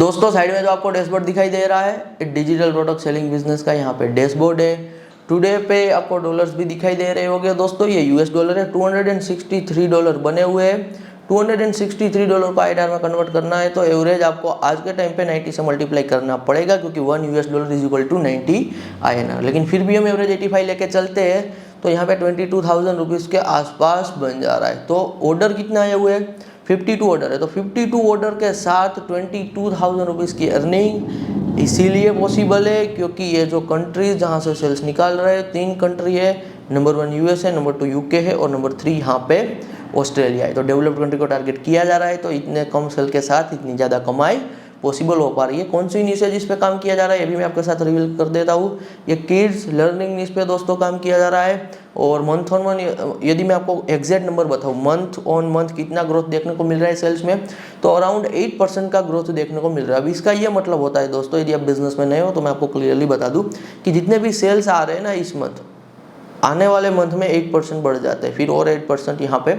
दोस्तों साइड में जो आपको डैशबोर्ड दिखाई दे रहा है डिजिटल प्रोडक्ट सेलिंग बिजनेस का यहाँ पे डैशबोर्ड है। टुडे पे आपको डॉलर्स भी दिखाई दे रहे होंगे दोस्तों। ये यूएस डॉलर है, $263 बने हुए हैं। $263 को INR में कन्वर्ट करना है तो एवरेज आपको आज के टाइम पे 90 से मल्टीप्लाई करना पड़ेगा, क्योंकि $1 इज इक्वल टू 90 INR। लेकिन फिर भी हम एवरेज 85 लेके चलते हैं तो यहाँ पे 22,000 रुपीज़ के आसपास बन जा रहा है। तो ऑर्डर कितना आए हुए हैं? 52 ऑर्डर है, तो 52 ऑर्डर के साथ 22,000 रुपीज़ की अर्निंग इसीलिए पॉसिबल है क्योंकि ये जो कंट्रीज जहाँ से सेल्स निकाल रहे हैं 3 कंट्री है। नंबर 1 US है, नंबर 2 UK है और नंबर 3 यहाँ पे ऑस्ट्रेलिया है। तो डेवलप्ड कंट्री को टारगेट किया जा रहा है, तो इतने कम सेल के साथ इतनी ज़्यादा कमाई पॉसिबल हो पा रही है। कौन सी न्यूज़ है जिस पे काम किया जा रहा है ये भी मैं आपके साथ रिवील कर देता हूँ। ये किड्स लर्निंग न्यूज़ पे दोस्तों काम किया जा रहा है। और मंथ ऑन मंथ यदि मैं आपको एग्जैक्ट नंबर बताऊँ मंथ ऑन मंथ कितना ग्रोथ देखने को मिल रहा है सेल्स में, तो अराउंड 8% का ग्रोथ देखने को मिल रहा है। अब इसका ये मतलब होता है दोस्तों, यदि आप बिजनेस में नए हो तो मैं आपको क्लियरली बता दूँ कि जितने भी सेल्स आ रहे हैं ना इस मंथ, आने वाले मंथ में 8% बढ़ जाते हैं, फिर और 8% यहाँ पे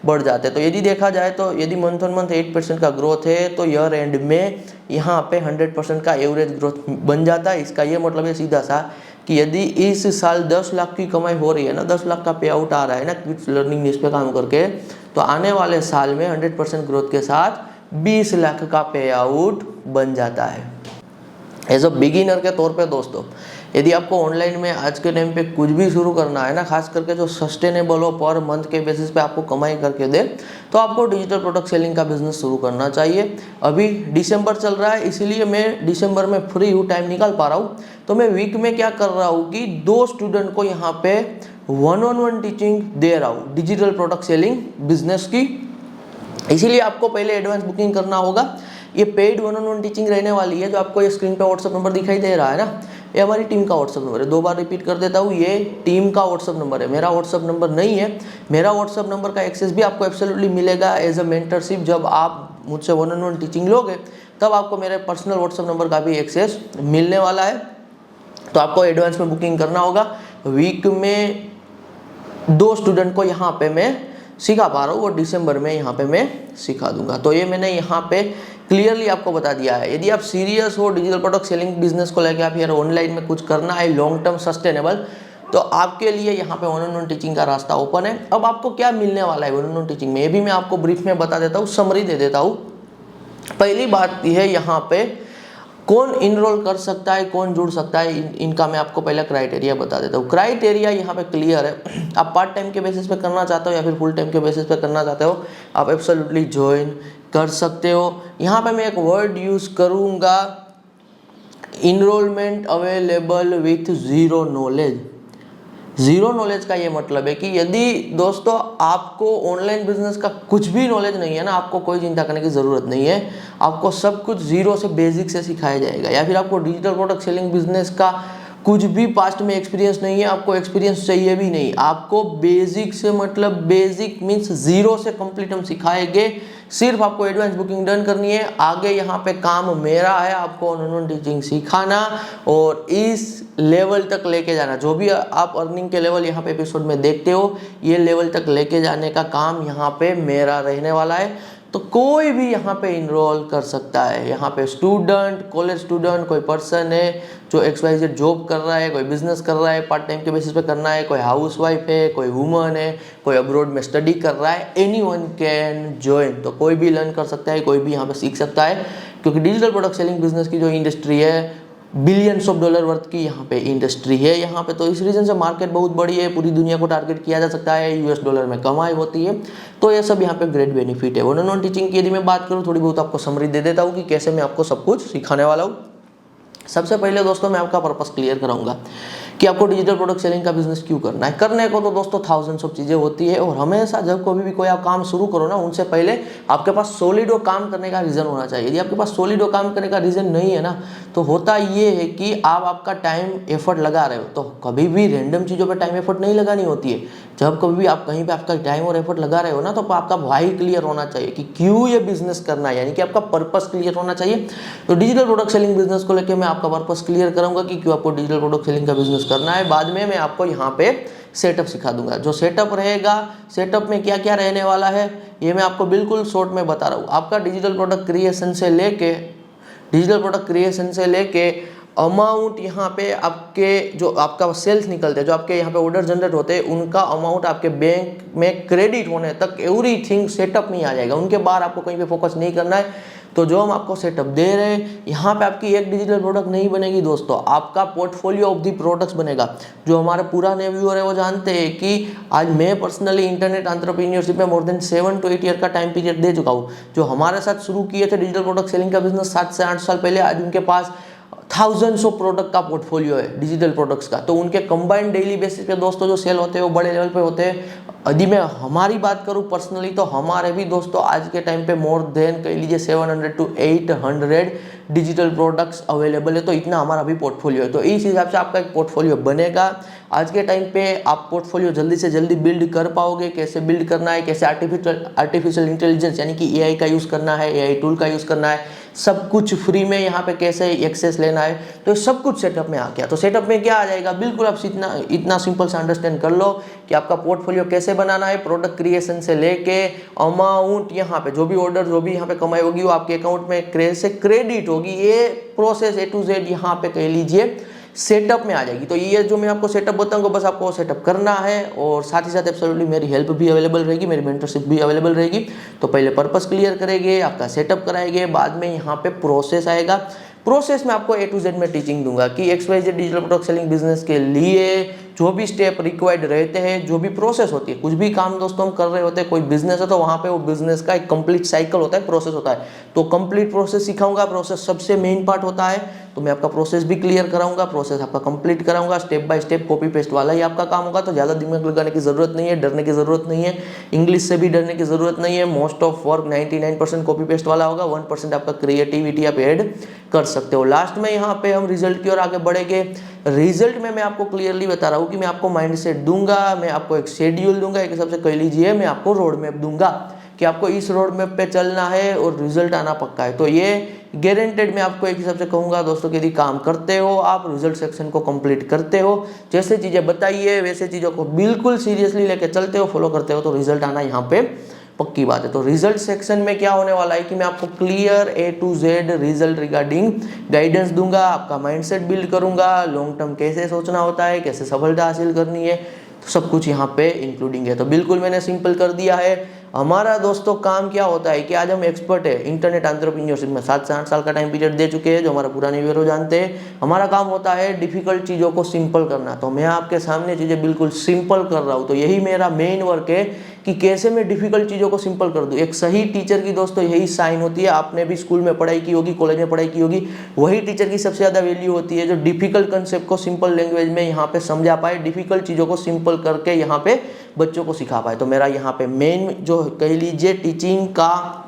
बढ़ जाते हैं। तो यदि देखा जाए तो यदि मंथ ऑन मंथ 8% का ग्रोथ है तो ईयर एंड में यहाँ पे 100% का एवरेज ग्रोथ बन जाता है। इसका ये मतलब है सीधा सा कि यदि इस साल 10 लाख की कमाई हो रही है ना, 10 लाख का पे आउट आ रहा है ना किड्स लर्निंग न्यूज़ पे काम करके, तो आने वाले साल में 100% ग्रोथ के साथ 20 लाख का पे आउट बन जाता है। एज अ बिगिनर के तौर पे दोस्तों, यदि आपको ऑनलाइन में आज के टाइम पे कुछ भी शुरू करना है ना, खास करके जो सस्टेनेबल हो, पर मंथ के बेसिस पे आपको कमाई करके दे, तो आपको डिजिटल प्रोडक्ट सेलिंग का बिजनेस शुरू करना चाहिए। अभी दिसंबर चल रहा है, इसीलिए मैं दिसंबर में फ्री हूँ, टाइम निकाल पा रहा हूँ। तो मैं वीक में क्या कर रहा हूँ कि 2 स्टूडेंट को यहाँ पे 1-on-1 टीचिंग दे रहा हूँ डिजिटल प्रोडक्ट सेलिंग बिजनेस की। इसीलिए आपको पहले एडवांस बुकिंग करना होगा। ये पेड 1-on-1 टीचिंग रहने वाली है। जो आपको ये स्क्रीन पे व्हाट्सअप नंबर दिखाई दे रहा है ना, ये हमारी टीम का व्हाट्सअप नंबर है। 2 बार रिपीट कर देता हूँ, ये टीम का व्हाट्सअप नंबर है, मेरा व्हाट्सअप नंबर नहीं है। मेरा व्हाट्सअप नंबर का एक्सेस भी आपको एब्सोल्युटली मिलेगा एज अ मेंटरशिप। जब आप मुझसे 1-on-1 टीचिंग लोगे तब आपको मेरे पर्सनल व्हाट्सअप नंबर का भी एक्सेस मिलने वाला है। तो आपको एडवांस में बुकिंग करना होगा। वीक में 2 स्टूडेंट को यहाँ पे मैं सिखा पा रहा हूँ और दिसंबर में यहाँ पे मैं सिखा दूंगा। तो ये मैंने यहाँ पे क्लियरली आपको बता दिया है। यदि आप सीरियस हो डिजिटल प्रोडक्ट सेलिंग बिजनेस को लेकर, आप यार ऑनलाइन में कुछ करना है लॉन्ग टर्म सस्टेनेबल, तो आपके लिए यहाँ पे 1-on-1 टीचिंग का रास्ता ओपन है। अब आपको क्या मिलने वाला है 1-on-1 टीचिंग में, ये भी मैं आपको ब्रीफ में बता देता हूँ, समरी दे देता हूँ। पहली बात यह है यहाँ पे कौन इनरोल कर सकता है, कौन जुड़ सकता है, इनका मैं आपको पहले क्राइटेरिया बता देता हूँ। क्राइटेरिया यहाँ पे क्लियर है। आप पार्ट टाइम के बेसिस पे करना चाहते हो या फिर फुल टाइम के बेसिस पे करना चाहते हो, आप एब्सोल्युटली ज्वाइन कर सकते हो। यहाँ पे मैं एक वर्ड यूज करूँगा, enrollment available with zero knowledge. Zero knowledge का ये मतलब है कि यदि दोस्तों आपको ऑनलाइन बिजनेस का कुछ भी नॉलेज नहीं है ना, आपको कोई चिंता करने की ज़रूरत नहीं है। आपको सब कुछ जीरो से, बेसिक से सिखाया जाएगा। या फिर आपको डिजिटल प्रोडक्ट सेलिंग बिजनेस का कुछ भी पास्ट में एक्सपीरियंस नहीं है, आपको एक्सपीरियंस चाहिए भी नहीं, आपको बेसिक से मतलब बेसिक मीन्स जीरो से कंप्लीट हम सिखाएंगे। सिर्फ आपको एडवांस बुकिंग डन करनी है। आगे यहाँ पे काम मेरा है, आपको 1-on-1 टीचिंग सिखाना और इस लेवल तक लेके जाना। जो भी आप अर्निंग के लेवल यहाँ पे एपिसोड में देखते हो, ये लेवल तक लेके जाने का काम यहाँ पे मेरा रहने वाला है। तो कोई भी यहाँ पे इनरोल कर सकता है। यहाँ पे स्टूडेंट, कॉलेज स्टूडेंट, कोई पर्सन है जो XYZ जॉब कर रहा है, कोई बिजनेस कर रहा है, पार्ट टाइम के बेसिस पे करना है, कोई हाउसवाइफ है, कोई वुमन है, कोई अब्रॉड में स्टडी कर रहा है, एनीवन कैन ज्वाइन। तो कोई भी लर्न कर सकता है, कोई भी यहाँ पे सीख सकता है, क्योंकि डिजिटल प्रोडक्ट सेलिंग बिजनेस की जो इंडस्ट्री है बिलियंस ऑफ डॉलर वर्थ की यहाँ पे इंडस्ट्री है यहाँ पे। तो इस रीजन से मार्केट बहुत बड़ी है, पूरी दुनिया को टारगेट किया जा सकता है, US डॉलर में कमाई होती है। तो ये सब यहाँ पे ग्रेट बेनिफिट है। 1-on-1 टीचिंग की यदि मैं बात करूँ, थोड़ी बहुत आपको समरी दे देता हूँ कि कैसे मैं आपको सब कुछ सिखाने वाला हूँ। सबसे पहले दोस्तों मैं आपका पर्पस क्लियर कराऊंगा कि आपको डिजिटल प्रोडक्ट सेलिंग का बिजनेस क्यों करना है। करने को तो दोस्तों थाउजेंड्स ऑफ चीज़ें होती है, और हमेशा जब कभी भी कोई आप काम शुरू करो ना, उनसे पहले आपके पास सॉलिड काम करने का रीज़न होना चाहिए। यदि आपके पास सॉलिड काम करने का रीज़न नहीं है ना, तो होता ये है कि आप आपका टाइम एफर्ट लगा रहे हो। तो कभी भी रैंडम चीज़ों पर टाइम एफर्ट नहीं लगानी होती है। जब कभी भी आप कहीं पे आपका टाइम और एफर्ट लगा रहे हो ना, तो आपका वाई क्लियर होना चाहिए कि क्यों ये बिजनेस करना है, यानी कि आपका पर्पस क्लियर होना चाहिए। तो डिजिटल प्रोडक्ट सेलिंग बिजनेस को लेकर मैं आपका पर्पस क्लियर करूंगा कि क्यों आपको डिजिटल प्रोडक्ट सेलिंग का बिजनेस करना है। बाद में मैं आपको यहाँ पे सेटअप सिखा दूंगा। जो सेटअप रहेगा, सेटअप में क्या क्या रहने वाला है, ये मैं आपको बिल्कुल शॉर्ट में बता रहा हूँ। आपका डिजिटल प्रोडक्ट क्रिएशन से लेके डिजिटल प्रोडक्ट क्रिएशन से लेके अमाउंट यहाँ पे आपके जो आपका सेल्स निकलते हैं, जो आपके यहाँ पे ऑर्डर जनरेट होते हैं, उनका अमाउंट आपके बैंक में क्रेडिट होने तक एवरीथिंग सेटअप में आ जाएगा। उनके बाहर आपको कहीं पे फोकस नहीं करना है। तो जो हम आपको सेटअप दे रहे हैं, यहाँ पे आपकी एक डिजिटल प्रोडक्ट नहीं बनेगी दोस्तों, आपका पोर्टफोलियो ऑफ दी प्रोडक्ट्स बनेगा। जो हमारे पुराने व्यूअर है वो जानते हैं कि आज मैं पर्सनली इंटरनेट एंटरप्रेन्योरशिप में मोर देन 7 to 8 ईयर का टाइम पीरियड दे चुका हूँ। जो हमारे साथ शुरू किए थे डिजिटल प्रोडक्ट सेलिंग का बिजनेस 7 से 8 साल पहले, आज उनके पास थाउजेंड्स ऑफ प्रोडक्ट का पोर्टफोलियो है डिजिटल प्रोडक्ट्स का। तो उनके कंबाइंड डेली बेसिस पे दोस्तों जो सेल होते हैं वो बड़े लेवल पे होते हैं। यदि मैं हमारी बात करूं पर्सनली, तो हमारे भी दोस्तों आज के टाइम पे मोर देन कह लीजिए 700 to 800 डिजिटल प्रोडक्ट्स अवेलेबल है। तो इतना हमारा भी पोर्टफोलियो है। तो इस हिसाब से आपका एक पोर्टफोलियो बनेगा। आज के टाइम पे आप पोर्टफोलियो जल्दी से जल्दी बिल्ड कर पाओगे। कैसे बिल्ड करना है, कैसे आर्टिफिशियल इंटेलिजेंस यानी कि एआई का यूज़ करना है, एआई टूल का यूज़ करना है, सब कुछ फ्री में यहाँ पे कैसे एक्सेस लेना है, तो सब कुछ सेटअप में आ गया। तो सेटअप में क्या आ जाएगा, बिल्कुल आप इतना सिंपल से अंडरस्टैंड कर लो कि आपका पोर्टफोलियो कैसे बनाना है। प्रोडक्ट क्रिएशन से लेके अमाउंट, यहाँ पे जो भी ऑर्डर, जो भी यहाँ पे कमाई होगी वो आपके अकाउंट में से क्रेडिट होगी। ये प्रोसेस A to Z यहाँ पे कह लीजिए सेटअप में आ जाएगी। तो ये जो मैं आपको सेटअप बताऊंगा, बस आपको सेटअप करना है। और साथ ही साथ एब्सोल्युटली मेरी हेल्प भी अवेलेबल रहेगी, मेरी मेंटरशिप भी अवेलेबल रहेगी। तो पहले पर्पस क्लियर करेंगे, आपका सेटअप कराएंगे, बाद में यहाँ पे प्रोसेस आएगा। प्रोसेस में आपको A to Z में टीचिंग दूंगा कि XYZ digital product selling business के लिए जो भी स्टेप रिक्वायर्ड रहते हैं, जो भी प्रोसेस होती है, कुछ भी काम दोस्तों हम कर रहे होते हैं, कोई बिजनेस है तो वहाँ पे वो बिजनेस का एक कंप्लीट साइकिल होता है, प्रोसेस होता है। तो कंप्लीट प्रोसेस सिखाऊंगा। प्रोसेस सबसे मेन पार्ट होता है, तो मैं आपका प्रोसेस भी क्लियर कराऊंगा, प्रोसेस आपका कंप्लीट कराऊंगा। Step by step copy paste वाला ही आपका काम होगा। तो ज़्यादा दिमाग लगाने की जरूरत नहीं है, डरने की जरूरत नहीं है, इंग्लिश से भी डरने की जरूरत नहीं है। Most of work 99% copy paste वाला होगा, 1% आपका क्रिएटिविटी आप ऐड कर सकते हो। लास्ट में यहाँ पे हम रिजल्ट की ओर आगे बढ़ेंगे। रिजल्ट में मैं आपको क्लियरली बता रहा हूँ कि मैं आपको माइंडसेट दूंगा, मैं आपको एक शेड्यूल दूंगा, एक हिसाब से कह लीजिए मैं आपको रोड मैप दूंगा कि आपको इस रोड मैप पे चलना है और रिजल्ट आना पक्का है। तो ये गारंटेड मैं आपको एक हिसाब से कहूँगा दोस्तों कि यदि काम करते हो आप, रिजल्ट सेक्शन को कंप्लीट करते हो, जैसे चीज़ें बताइए वैसे चीज़ों को बिल्कुल सीरियसली लेके चलते हो, फॉलो करते हो, तो रिजल्ट आना यहाँ पे पक्की बात है। तो रिजल्ट सेक्शन में क्या होने वाला है कि मैं आपको clear A to Z result regarding guidance दूंगा, आपका माइंडसेट बिल्ड करूंगा, लॉन्ग टर्म कैसे सोचना होता है, कैसे सफलता हासिल करनी है, तो सब कुछ यहाँ पे इंक्लूडिंग है। तो बिल्कुल मैंने सिंपल कर दिया है। हमारा दोस्तों काम क्या होता है कि आज हम एक्सपर्ट है इंटरनेट एंटरप्रेन्योरशिप में, 7 से 8 साल का टाइम पीरियड दे चुके हैं, जो हमारा पुराने व्यूअर जानते हैं। हमारा काम होता है डिफिकल्ट चीज़ों को सिंपल करना। तो मैं आपके सामने चीज़ें बिल्कुल सिंपल कर रहा हूँ। तो यही मेरा मेन वर्क है कि कैसे मैं डिफिकल्ट चीज़ों को सिंपल कर दूँ। एक सही टीचर की दोस्तों यही साइन होती है। आपने भी स्कूल में पढ़ाई की होगी, कॉलेज में पढ़ाई की होगी, वही टीचर की सबसे ज़्यादा वैल्यू होती है जो डिफिकल्ट कंसेप्ट को सिंपल लैंग्वेज में यहाँ पे समझा पाए, डिफिकल्ट चीज़ों को सिंपल करके यहाँ पे बच्चों को सिखा पाए। तो मेरा यहाँ पे मेन जो कह लीजिए टीचिंग का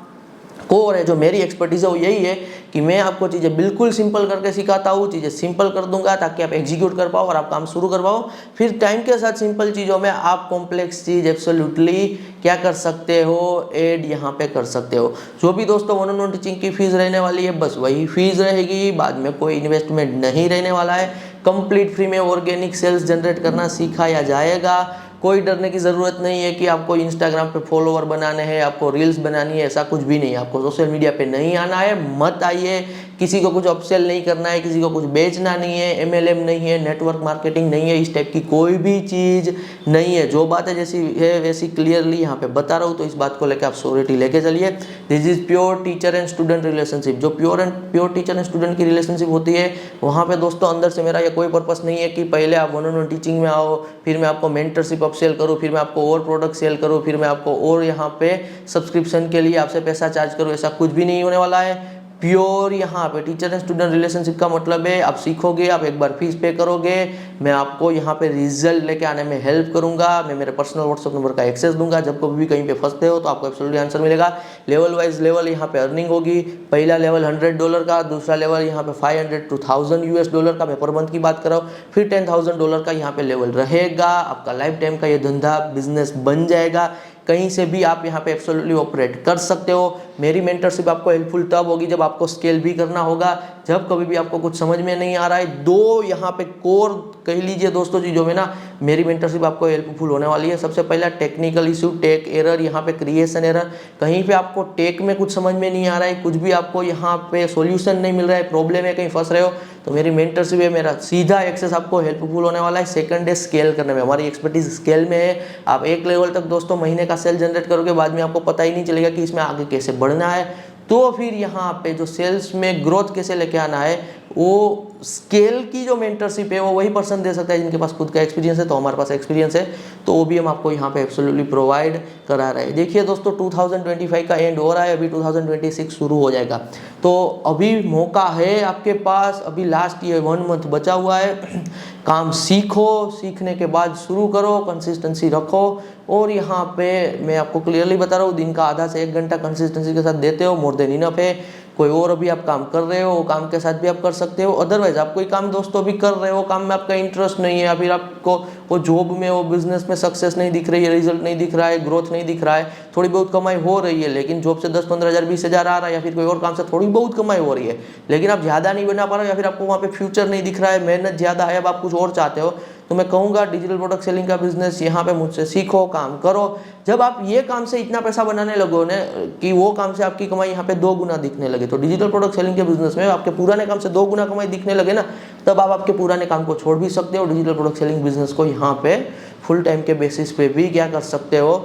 कोर है, जो मेरी एक्सपर्टीज है वो यही है कि मैं आपको चीज़ें बिल्कुल सिंपल करके सिखाता हूँ, चीज़ें सिंपल कर दूंगा ताकि आप एग्जीक्यूट कर पाओ और आप काम शुरू कर पाओ। फिर टाइम के साथ सिंपल चीज़ों में आप कॉम्प्लेक्स चीज़ एब्सोल्युटली क्या कर सकते हो, ऐड यहाँ पे कर सकते हो। जो भी दोस्तों 1-on-1 टीचिंग की फीस रहने वाली है बस वही फीस रहेगी, बाद में कोई इन्वेस्टमेंट नहीं रहने वाला है। कंप्लीट फ्री में ऑर्गेनिक सेल्स जनरेट करना सिखाया जाएगा। कोई डरने की ज़रूरत नहीं है कि आपको इंस्टाग्राम पे फॉलोवर बनाने हैं, आपको रील्स बनानी है, ऐसा कुछ भी नहीं है। आपको सोशल मीडिया पे नहीं आना है, मत आइए। किसी को कुछ अपसेल नहीं करना है, किसी को कुछ बेचना नहीं है, MLM नहीं है, नेटवर्क मार्केटिंग नहीं है, इस टाइप की कोई भी चीज़ नहीं है। जो बात है जैसी है वैसी क्लियरली यहाँ पे बता रहा हूँ, तो इस बात को लेकर आप श्योरिटी लेके चलिए। This is pure teacher and student relationship. जो प्योर टीचर एंड स्टूडेंट की रिलेशनशिप होती है, वहाँ पे दोस्तों अंदर से मेरा ये कोई पर्पस नहीं है कि पहले आप 1-on-1 टीचिंग में आओ, फिर मैं आपको मेंटरशिप अपसेल करूँ, फिर मैं आपको और प्रोडक्ट सेल करूँ, फिर मैं आपको और यहाँ पे सब्सक्रिप्शन के लिए आपसे पैसा चार्ज करूँ। ऐसा कुछ भी नहीं होने वाला है। प्योर यहाँ पे टीचर एंड स्टूडेंट रिलेशनशिप का मतलब है आप सीखोगे, आप एक बार फीस पे करोगे, मैं आपको यहाँ पे रिजल्ट लेके आने में हेल्प करूंगा। मैं मेरे पर्सनल व्हाट्सएप नंबर का एक्सेस दूंगा। जब कभी भी कहीं पे फंसते हो तो आपको एब्सोल्युटली आंसर मिलेगा। लेवल वाइज लेवल यहाँ पे अर्निंग होगी। पहला लेवल $100 का, दूसरा लेवल यहाँ पे $500 to $1000 का, मैं पर मंथ की बात कर रहा हूँ। फिर $10,000 का यहाँ पे लेवल रहेगा। आपका लाइफ टाइम का ये धंधा बिजनेस बन जाएगा। कहीं से भी आप यहाँ पे एब्सोल्युटली ऑपरेट कर सकते हो। मेरी मेंटरशिप आपको हेल्पफुल तब होगी जब आपको स्केल भी करना होगा। जब कभी भी आपको कुछ समझ में नहीं आ रहा है, दो यहाँ पे कोर कह लीजिए दोस्तों चीज़ों में ना मेरी मेंटरशिप आपको हेल्पफुल होने वाली है। सबसे पहला टेक्निकल इशू, टेक एरर, यहाँ पे क्रिएशन एरर, कहीं पे आपको टेक में कुछ समझ में नहीं आ रहा है, कुछ भी आपको यहाँ पे सॉल्यूशन नहीं मिल रहा है, प्रॉब्लम है, कहीं फंस रहे हो, तो मेरी मेंटरशिप है, मेरा सीधा एक्सेस आपको हेल्पफुल होने वाला है। सेकंड है स्केल करने में, हमारी एक्सपर्टीज स्केल में है। आप एक लेवल तक दोस्तों महीने का सेल जनरेट करोगे, बाद में आपको पता ही नहीं चलेगा कि इसमें आगे कैसे बढ़ना है। तो फिर यहाँ पे जो सेल्स में ग्रोथ कैसे लेके आना है, वो स्केल की जो मेंटरशिप है वो वही पर्सन दे सकता है जिनके पास खुद का एक्सपीरियंस है। तो हमारे पास एक्सपीरियंस है, तो वो भी हम आपको यहाँ पे एब्सोल्युटली प्रोवाइड करा रहे हैं। देखिए दोस्तों 2025 का एंड हो रहा है, अभी 2026 शुरू हो जाएगा, तो अभी मौका है आपके पास, अभी लास्ट ये 1 मंथ बचा हुआ है। काम सीखो, सीखने के बाद शुरू करो, कंसिस्टेंसी रखो। और यहाँ पे मैं आपको क्लियरली बता रहा हूँ, दिन का आधा से 1 घंटा कंसिस्टेंसी के साथ देते हो, मोर देन इनफ है। कोई और अभी आप काम कर रहे हो, काम के साथ भी आप कर सकते हो। अदरवाइज आप कोई काम दोस्तों अभी कर रहे हो, काम में आपका इंटरेस्ट नहीं है, या फिर आपको वो जॉब में, वो बिजनेस में सक्सेस नहीं दिख रही है, रिजल्ट नहीं दिख रहा है, ग्रोथ नहीं दिख रहा है, थोड़ी बहुत कमाई हो रही है लेकिन जॉब से 10-15 हज़ार 20 हज़ार आ रहा है, या फिर कोई और काम से थोड़ी बहुत कमाई हो रही है लेकिन आप ज़्यादा नहीं बना पा रहे हो, या फिर आपको वहाँ पे फ्यूचर नहीं दिख रहा है, मेहनत ज़्यादा है, अब आप कुछ और चाहते हो, तो मैं कहूँगा डिजिटल प्रोडक्ट सेलिंग का बिजनेस यहाँ पे मुझसे सीखो, काम करो। जब आप ये काम से इतना पैसा बनाने लगो ना कि वो काम से आपकी कमाई यहाँ पे 2 गुना दिखने लगे, तो डिजिटल प्रोडक्ट सेलिंग के बिजनेस में आपके पुराने काम से 2 गुना कमाई दिखने लगे ना, तब आप आपके पुराने काम को छोड़ भी सकते हो, डिजिटल प्रोडक्ट सेलिंग बिजनेस को यहाँ पे फुल टाइम के बेसिस पे भी क्या कर सकते हो,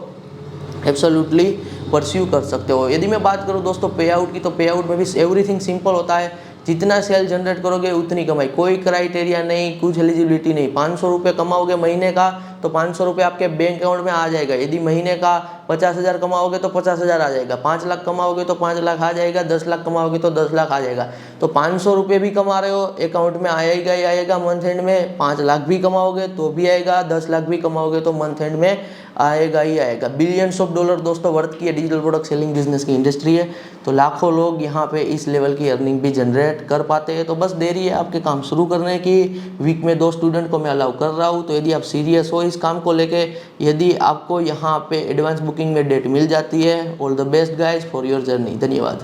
एब्सोल्युटली परस्यू कर सकते हो। यदि मैं बात करूँ दोस्तों पे आउट की, तो पे आउट में भी एवरीथिंग सिंपल होता है, जितना सेल जनरेट करोगे उतनी कमाई, कोई क्राइटेरिया नहीं, कुछ एलिजिबिलिटी नहीं। 500 रुपये कमाओगे महीने का तो 500 रुपये आपके बैंक अकाउंट में आ जाएगा। यदि महीने का 50 हज़ार कमाओगे तो 50 हज़ार आ जाएगा, 5 लाख कमाओगे तो 5 लाख आ जाएगा, 10 लाख कमाओगे तो 10 लाख आ जाएगा। तो 500 रुपये भी कमा रहे हो, अकाउंट में आएगा ही आएगा मंथ एंड में। 5 लाख भी कमाओगे तो भी आएगा, 10 लाख भी कमाओगे तो मंथ एंड में आएगा ही आएगा। बिलियंस ऑफ डॉलर दोस्तों वर्थ की डिजिटल प्रोडक्ट सेलिंग बिजनेस की इंडस्ट्री है, तो लाखों लोग यहाँ पे इस लेवल की अर्निंग भी जनरेट कर पाते हैं। तो बस देरी है आपके काम शुरू करने की। वीक में 2 स्टूडेंट को मैं अलाउ कर रहा हूँ, तो यदि आप सीरियस हो इस काम को लेके, यदि आपको यहाँ पे एडवांस बुकिंग में डेट मिल जाती है, all the best guys for your journey. धन्यवाद।